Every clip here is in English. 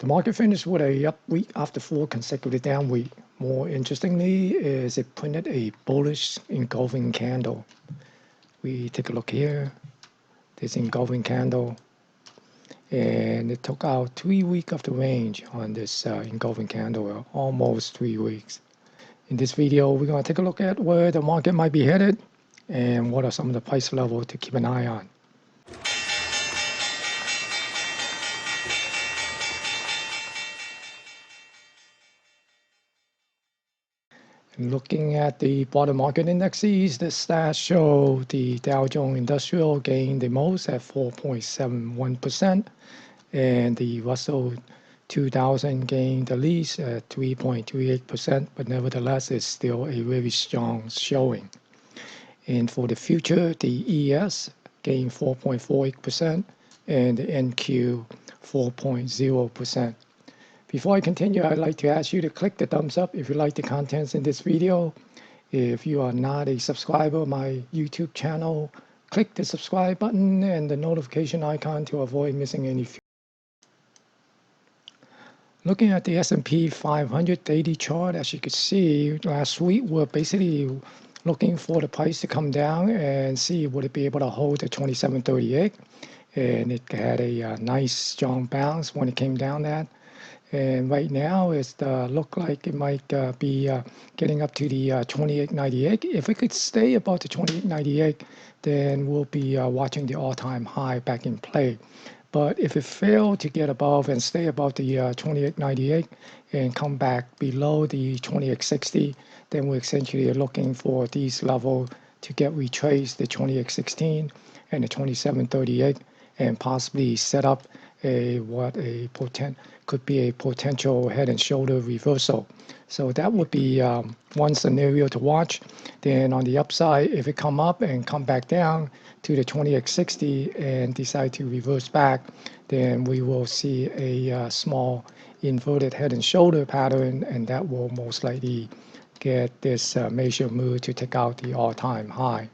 The market finished with a up week after 4 consecutive down week. More interestingly is it printed a bullish engulfing candle. We take a look here, this engulfing candle, and it took out 3 weeks of the range on this engulfing candle, almost 3 weeks. In this video, we're going to take a look at where the market might be headed and what are some of the price levels to keep an eye on. Looking at the broader market indexes, the stats show the Dow Jones Industrial gained the most at 4.71%, and the Russell 2000 gained the least at 3.38%, but nevertheless, it's still a very strong showing. And for the future, the ES gained 4.48%, and the NQ 4.0%. Before I continue, I'd like to ask you to click the thumbs up if you like the contents in this video. If you are not a subscriber of my YouTube channel, click the subscribe button and the notification icon to avoid missing any. Looking at the S&P 500 daily chart, as you can see, last week we're basically looking for the price to come down and see would it be able to hold the 2738. And it had a nice strong bounce when it came down that. And right now, it look like it might be getting up to the 28.98. If it could stay above the 28.98, then we'll be watching the all-time high back in play. But if it failed to get above and stay above the 28.98 and come back below the 28.60, then we're essentially looking for these levels to get retraced, the 28.16 and the 27.38, and possibly set up could be a potential head and shoulder reversal. So that would be one scenario to watch. Then on the upside, if it come up and come back down to the 28.60 and decide to reverse back, then we will see a small inverted head and shoulder pattern, and that will most likely get this major move to take out the all-time high.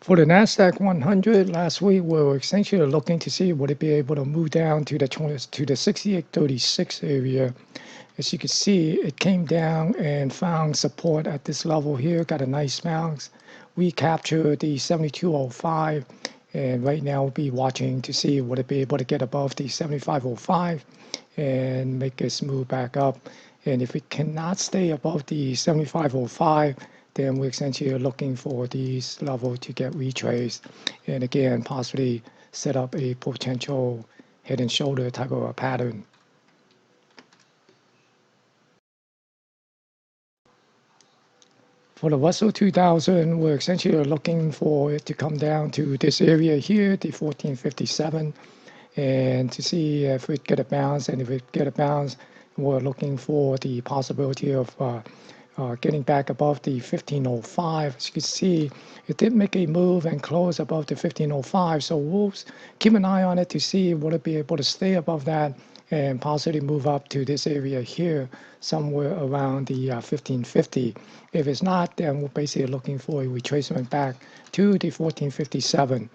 For the NASDAQ 100, last week we were essentially looking to see would it be able to move down to the 68.36 area. As you can see, it came down and found support at this level here, got a nice bounce. We captured the 72.05, and right now we'll be watching to see would it be able to get above the 75.05 and make this move back up. And if it cannot stay above the 75.05, then we're essentially looking for these levels to get retraced, and again, possibly set up a potential head and shoulder type of a pattern. For the Russell 2000, we're essentially looking for it to come down to this area here, the 1457, and to see if it get a bounce, and if it get a bounce, we're looking for the possibility of getting back above the 1505. As you can see, it did make a move and close above the 1505. So we'll keep an eye on it to see will it be able to stay above that and possibly move up to this area here, somewhere around the 1550. If it's not, then we're basically looking for a retracement back to the 1457.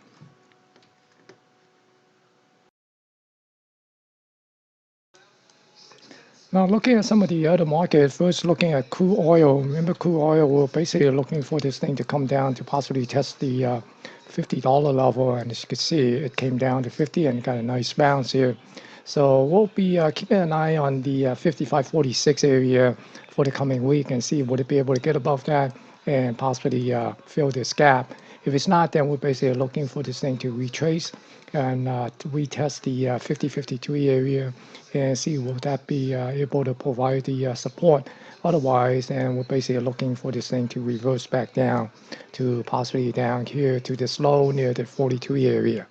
Now looking at some of the other markets, first looking at crude oil. Remember, crude oil, we're basically looking for this thing to come down to possibly test the $50 level, and as you can see, it came down to 50 and got a nice bounce here. So we'll be keeping an eye on the 55.46 area for the coming week and see would it be able to get above that and possibly fill this gap. If it's not, then we're basically looking for this thing to retrace and to retest the 50.53 area and see will that be able to provide the support. Otherwise, then we're basically looking for this thing to reverse back down to possibly down here to this low near the 42 area.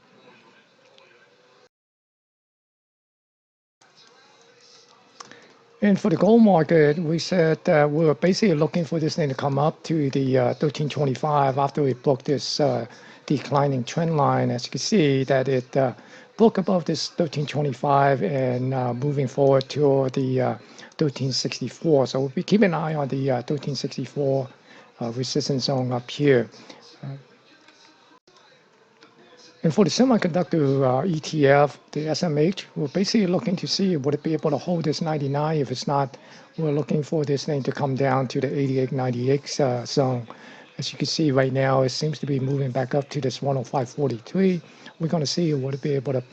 And for the gold market, we said we were basically looking for this thing to come up to the 1325 after we broke this declining trend line. As you can see, that it broke above this 1325 and moving forward toward the 1364. So we'll be keeping an eye on the 1364 resistance zone up here. And for the semiconductor ETF, the SMH, we're basically looking to see would it be able to hold this 99. If it's not, we're looking for this thing to come down to the 88.98 zone. As you can see right now, it seems to be moving back up to this 105.43. We're going to see would it be able to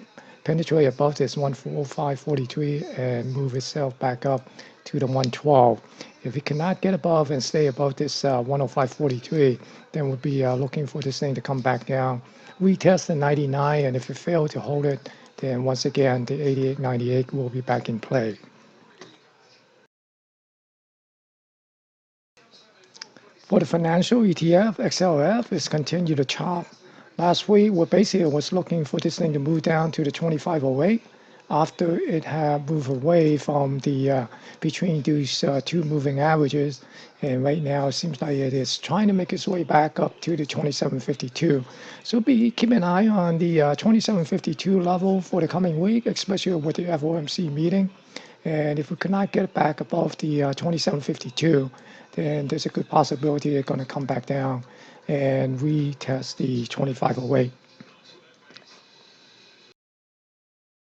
penetrate above this 105.43 and move itself back up to the 112. If it cannot get above and stay above this 105.43, then we'll be looking for this thing to come back down, retest the 99, and if it fails to hold it, then once again the 88.98 will be back in play. For the financial ETF, XLF is continued to chop. Last week, we basically was looking for this thing to move down to the 2508 after it had moved away from the between these two moving averages. And right now, it seems like it is trying to make its way back up to the 2752. So keep an eye on the 2752 level for the coming week, especially with the FOMC meeting. And if we cannot get back above the 2752, then there's a good possibility they're going to come back down and retest the 2508.